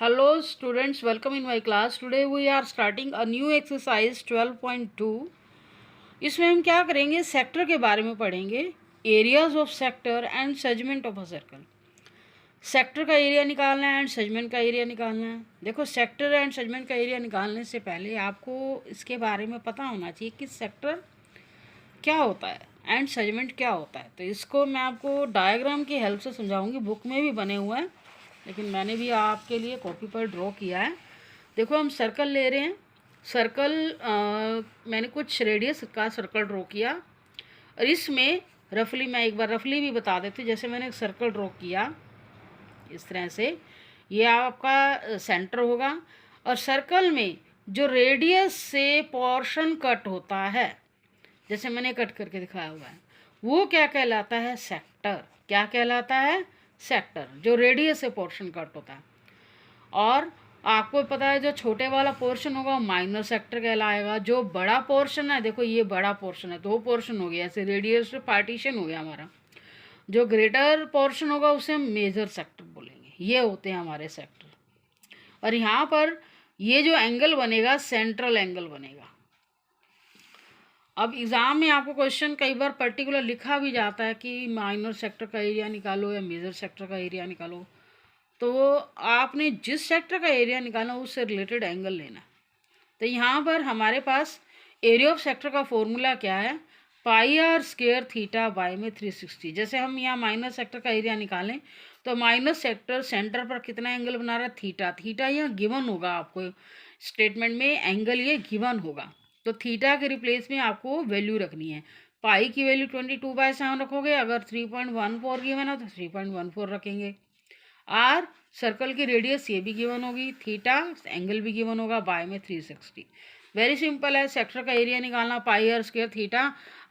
Hello students, welcome in my class. Today we are starting a new exercise 12.2. इसमें हम क्या करेंगे, sector के बारे में पढ़ेंगे. Areas of sector and segment of a circle. Sector का एरिया निकालना है एंड सेगमेंट का एरिया निकालना है. देखो, सेक्टर एंड सेगमेंट का एरिया निकालने से पहले आपको इसके बारे में पता होना चाहिए कि सेक्टर क्या होता है एंड सेगमेंट क्या होता है. तो इसको मैं आपको डायग्राम की हेल्प से समझाऊंगी. बुक में भी बने हुए हैं, लेकिन मैंने भी आपके लिए कॉपी पर ड्रॉ किया है. देखो, हम सर्कल ले रहे हैं. सर्कल मैंने कुछ रेडियस का सर्कल ड्रॉ किया, और इसमें रफली मैं एक बार रफली भी बता देती हूँ. जैसे मैंने एक सर्कल ड्रॉ किया इस तरह से, ये आपका सेंटर होगा, और सर्कल में जो रेडियस से पोर्शन कट होता है, जैसे मैंने कट करके दिखाया हुआ है, वो क्या कहलाता है? सेक्टर. क्या कहलाता है? सेक्टर. जो रेडियस से पोर्शन कट होता है. और आपको पता है जो छोटे वाला पोर्शन होगा माइनर सेक्टर कहलाएगा. जो बड़ा पोर्शन है, देखो ये बड़ा पोर्शन है, दो पोर्शन हो गया, ऐसे रेडियस पार्टीशन हो गया हमारा. जो ग्रेटर पोर्शन होगा उसे हम मेजर सेक्टर बोलेंगे. ये होते हैं हमारे सेक्टर. और यहाँ पर ये जो एंगल बनेगा, सेंट्रल एंगल बनेगा. अब एग्ज़ाम में आपको क्वेश्चन कई बार पर्टिकुलर लिखा भी जाता है कि माइनर सेक्टर का एरिया निकालो या मेजर सेक्टर का एरिया निकालो. तो आपने जिस सेक्टर का एरिया निकालना उससे रिलेटेड एंगल लेना. तो यहाँ पर हमारे पास एरिया ऑफ सेक्टर का फॉर्मूला क्या है? पाई आर स्क्वायर थीटा बाय में 360. जैसे हम यहाँ माइनस सेक्टर का एरिया निकालें तो माइनस सेक्टर सेंटर पर कितना एंगल बना रहा है? थीटा. थीटा यहाँ गिवन होगा, आपको स्टेटमेंट में एंगल ये गिवन होगा. तो थीटा के रिप्लेस में आपको वैल्यू रखनी है. पाई की वैल्यू 22/7 रखोगे. अगर 3.14 गिवन है तो 3.14 रखेंगे. आर सर्कल की रेडियस ये भी गिवन होगी, थीटा एंगल भी गिवन होगा, बाय में 360. वेरी सिंपल है. सेक्टर का एरिया निकालना, पाई आर स्क्वायर थीटा.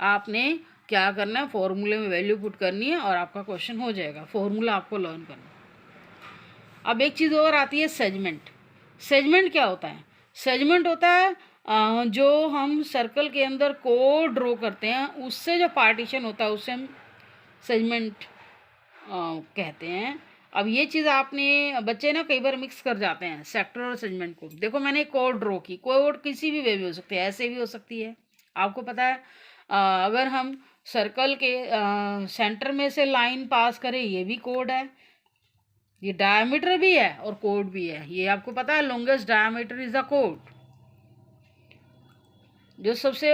आपने क्या करना है? फॉर्मूले में वैल्यू पुट करनी है और आपका क्वेश्चन हो जाएगा. फॉर्मूला आपको लर्न करना. अब एक चीज़ और आती है, सेगमेंट. सेगमेंट क्या होता है? सेगमेंट होता है जो हम सर्कल के अंदर कोड ड्रॉ करते हैं, उससे जो पार्टीशन होता है उसे हम सेगमेंट कहते हैं. अब ये चीज़ आपने बच्चे ना कई बार मिक्स कर जाते हैं सेक्टर और सेगमेंट को. देखो, मैंने कोड ड्रॉ की. कोड किसी भी वे में हो सकती है, ऐसे भी हो सकती है. आपको पता है अगर हम सर्कल के सेंटर में से लाइन पास करें, ये भी कोड है. ये डायमीटर भी है और कोड भी है. ये आपको पता है, longest diameter is the code. जो सबसे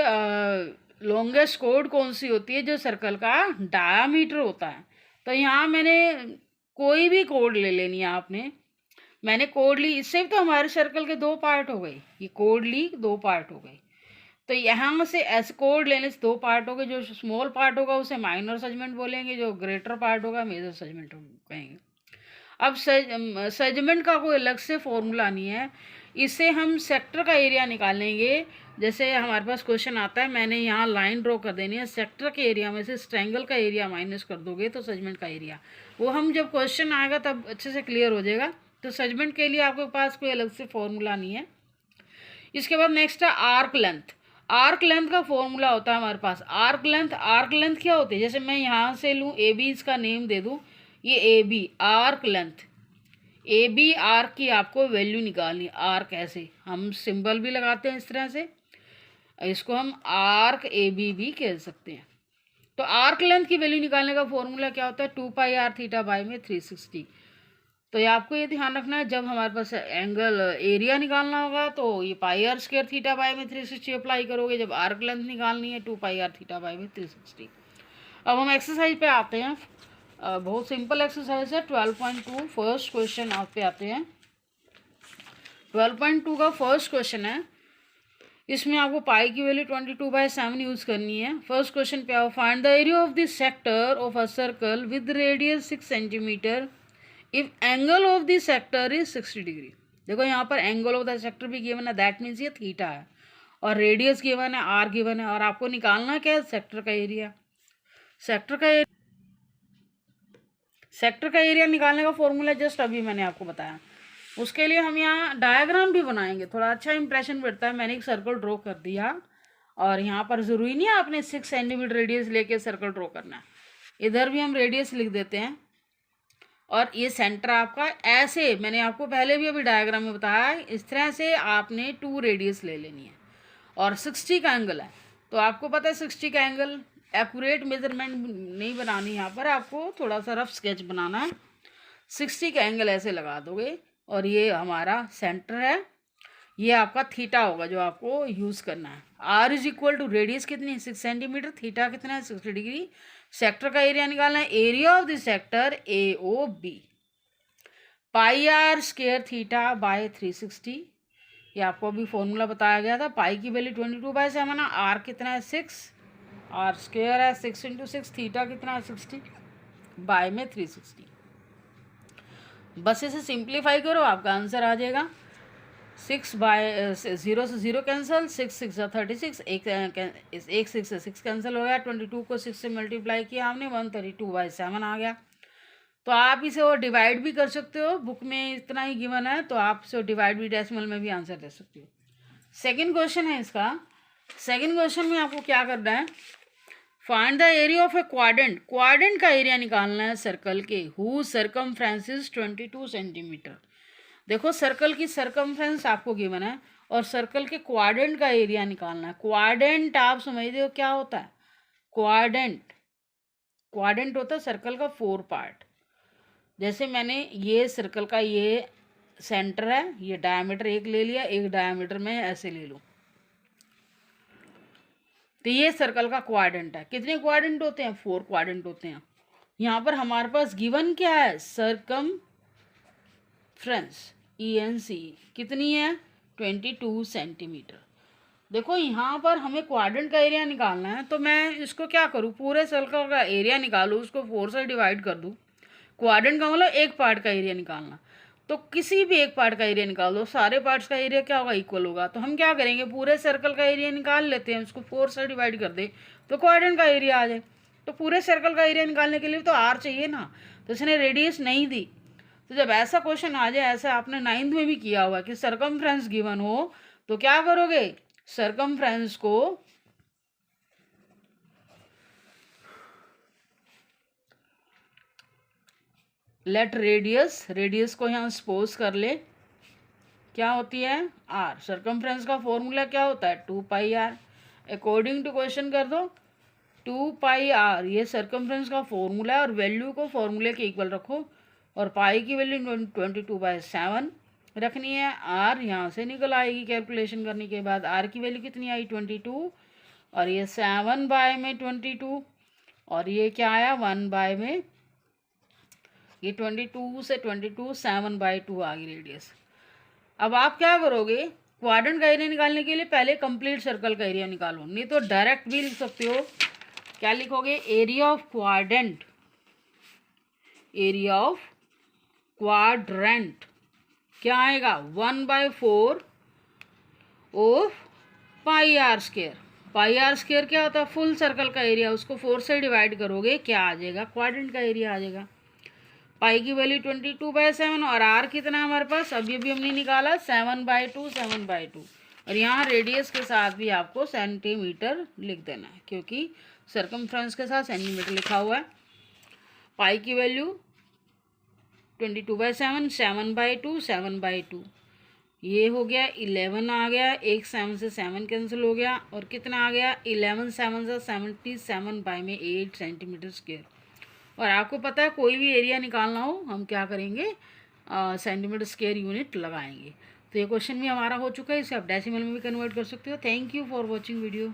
लॉन्गेस्ट कोड कौन सी होती है? जो सर्कल का डायमीटर होता है. तो यहाँ मैंने कोई भी कोड ले लेनी है आपने. मैंने कोड ली, इससे तो हमारे सर्कल के दो पार्ट हो गए. ये कोड ली, दो पार्ट हो गए. तो यहाँ से ऐसे कोड लेने से दो पार्ट हो गए. जो स्मॉल पार्ट होगा उसे माइनर सेगमेंट बोलेंगे, जो ग्रेटर पार्ट होगा मेजर सेगमेंट कहेंगे. अब सेगमेंट का कोई अलग से फॉर्मूला नहीं है. इसे हम सेक्टर का एरिया निकालेंगे. जैसे हमारे पास क्वेश्चन आता है, मैंने यहाँ लाइन ड्रॉ कर देनी है, सेक्टर के एरिया में से ट्रायंगल का एरिया माइनस कर दोगे तो सेगमेंट का एरिया. वो हम जब क्वेश्चन आएगा तब अच्छे से क्लियर हो जाएगा. तो सेगमेंट के लिए आपके पास कोई अलग से फॉर्मूला नहीं है. इसके बाद नेक्स्ट है आर्क लेंथ. आर्क लेंथ का फॉर्मूला होता है हमारे पास. आर्क लेंथ क्या होती है? जैसे मैं यहाँ से लूँ, ए बी इसका नेम दे दूँ, ये A B arc length. A B arc की आपको वैल्यू निकालनी. आर्क ऐसे हम सिंबल भी लगाते हैं इस तरह से, इसको हम आर्क ए बी भी कह सकते हैं. तो आर्क लेंथ की वैल्यू निकालने का फॉर्मूला क्या होता है? 2πr थीटा बाय में 360. तो ये आपको ये ध्यान रखना है, जब हमारे पास एंगल एरिया निकालना होगा तो ये पाई आर स्क्वायर थीटा बाय में 360 अप्लाई करोगे. जब आर्क लेंथ निकालनी है 2πr थीटा बाय में 360. अब हम एक्सरसाइज पे आते हैं. बहुत सिंपल एक्सरसाइज है. 12.2 फर्स्ट क्वेश्चन आप पे आते हैं. 12.2 का फर्स्ट क्वेश्चन है. इसमें आपको पाई की वैल्यू 22/7 यूज़ करनी है. फर्स्ट क्वेश्चन पे आओ. Find the area of the sector of a circle with radius 6 centimetre if angle of the sector is 60 degree. देखो, यहाँ पर एंगल ऑफ द सेक्टर भी गिवन है, दैट मीन्स ये थीटा है, और रेडियस गिवन है, आर गिवन है, और आपको निकालना क्या है? सेक्टर का एरिया. सेक्टर का एरिया निकालने का फॉर्मूला जस्ट अभी मैंने आपको बताया. उसके लिए हम यहाँ डायग्राम भी बनाएंगे, थोड़ा अच्छा इंप्रेशन बैठता है. मैंने एक सर्कल ड्रॉ कर दिया, और यहाँ पर ज़रूरी नहीं है आपने 6 सेंटीमीटर रेडियस लेके सर्कल ड्रॉ करना है. इधर भी हम रेडियस लिख देते हैं, और ये सेंटर आपका ऐसे, मैंने आपको पहले भी अभी डायग्राम में बताया, इस तरह से आपने 2 रेडियस ले लेनी है और 60 का एंगल है। तो आपको पता है 60 का एंगल, एक्यूरेट मेजरमेंट नहीं बनानी, यहाँ पर आपको थोड़ा सा रफ स्केच बनाना है। 60 का एंगल ऐसे लगा दोगे और ये हमारा सेंटर है, ये आपका थीटा होगा जो आपको यूज़ करना है। R is equal to radius कितनी, 6 सेंटीमीटर, थीटा कितना है, 60 डिग्री। सेक्टर का एरिया निकालना है, area of the sector A O B, pi R square theta by 360। ये आपको अभी फॉर्मूला बताया गया था। पाई की वैल्यू 22/7 है, आर कितना है 6, आर स्क्वायर है 6 × 6, थीटा कितना है 60 बाय में 360। बस इसे सिंप्लीफाई करो, आपका आंसर आ जाएगा। 6 बाय 0 से 0 कैंसिल, 6 6 36, एक 6 से 6 कैंसिल हो गया, 22 को 6 से मल्टीप्लाई किया हमने, 132/7 आ गया। तो आप इसे और डिवाइड भी कर सकते हो, बुक में इतना ही गिवन है तो आप इसे डिवाइड भी डेसिमल में भी आंसर दे सकते हो। सेकंड क्वेश्चन है इसका। सेकंड क्वेश्चन में आपको क्या करना है, find the area of A quadrant. Quadrant का एरिया निकालना है सर्कल के, हु सरकमफ्रेंस इज 22 सेंटीमीटर। देखो सर्कल की सरकमफ्रेंस आपको गिवन है और सर्कल के क्वाड्रेंट का एरिया निकालना है। क्वाड्रेंट आप समझते हो क्या होता है, क्वाड्रेंट, क्वाड्रेंट होता है सर्कल का 4 पार्ट। जैसे मैंने ये सर्कल का ये सेंटर है, ये डायमीटर 1 ले लिया, एक डायमीटर में ऐसे ले लूँ, तो ये सर्कल का क्वाड्रेंट है। कितने क्वाड्रेंट होते हैं, 4 क्वाड्रेंट होते हैं। यहाँ पर हमारे पास गिवन क्या है, सरकमफ्रेंस ENC कितनी है 22 सेंटीमीटर। देखो यहाँ पर हमें क्वाड्रेंट का एरिया निकालना है, तो मैं इसको क्या करूँ, पूरे सर्कल का एरिया निकालूँ, उसको 4 से डिवाइड कर दूँ। क्वाड्रेंट का मतलब एक पार्ट का एरिया निकालना, तो किसी भी एक पार्ट का एरिया निकाल दो, सारे पार्ट्स का एरिया क्या होगा, इक्वल होगा। तो हम क्या करेंगे, पूरे सर्कल का एरिया निकाल लेते हैं, उसको 4 से डिवाइड कर दे तो क्वाड्रेंट का एरिया आ जाए। तो पूरे सर्कल का एरिया निकालने के लिए तो आर चाहिए ना, तो इसने रेडियस नहीं दी। तो जब ऐसा क्वेश्चन आ जाए, ऐसा आपने 9th में भी किया हुआ कि सरकमफ्रेंस गिवन हो, तो क्या करोगे, सरकमफ्रेंस को लेट रेडियस, रेडियस को यहाँ सपोज कर ले क्या होती है आर। सरकमफ्रेंस का फॉर्मूला क्या होता है 2πr। अकॉर्डिंग टू क्वेश्चन कर दो 2πr, ये सरकमफ्रेंस का फॉर्मूला है और वैल्यू को फॉर्मूले के इक्वल रखो और पाई की वैल्यू 22/7 रखनी है। आर यहाँ से निकल आएगी कैलकुलेशन करने के बाद। आर की वैल्यू कितनी आई 22 और ये 7 बाय में 22 और ये क्या आया 1 बाय में, ये 22 से 22 7/2 आ गई रेडियस। अब आप क्या करोगे, क्वाड्रेंट का एरिया निकालने के लिए पहले कंप्लीट सर्कल का एरिया निकालो, नहीं तो डायरेक्ट भी लिख सकते हो। क्या लिखोगे, area of quadrant, area of quadrant क्या आएगा 1/4 ऑफ πr²। πr² क्या होता है, फुल सर्कल का एरिया, उसको 4 से डिवाइड करोगे क्या आ जाएगा, क्वाड्रेंट का एरिया आ जाएगा। पाई की वैल्यू 22/7 और आर कितना है हमारे पास, अभी अभी हमने निकाला 7/2 7/2। और यहाँ रेडियस के साथ भी आपको सेंटीमीटर लिख देना है क्योंकि सरकमफ्रेंस के साथ सेंटीमीटर लिखा हुआ है। पाई की वैल्यू 22/7 7/2 7/2, ये हो गया 11 आ गया, एक 7 से 7 कैंसिल हो गया और कितना आ गया 11 7 से 77 बाय में 8 सेंटीमीटर स्क्वायर। और आपको पता है कोई भी एरिया निकालना हो हम क्या करेंगे, सेंटीमीटर स्क्वायर यूनिट लगाएंगे। तो ये क्वेश्चन भी हमारा हो चुका है, इसे आप डेसिमल में भी कन्वर्ट कर सकते हो। Thank you for watching video.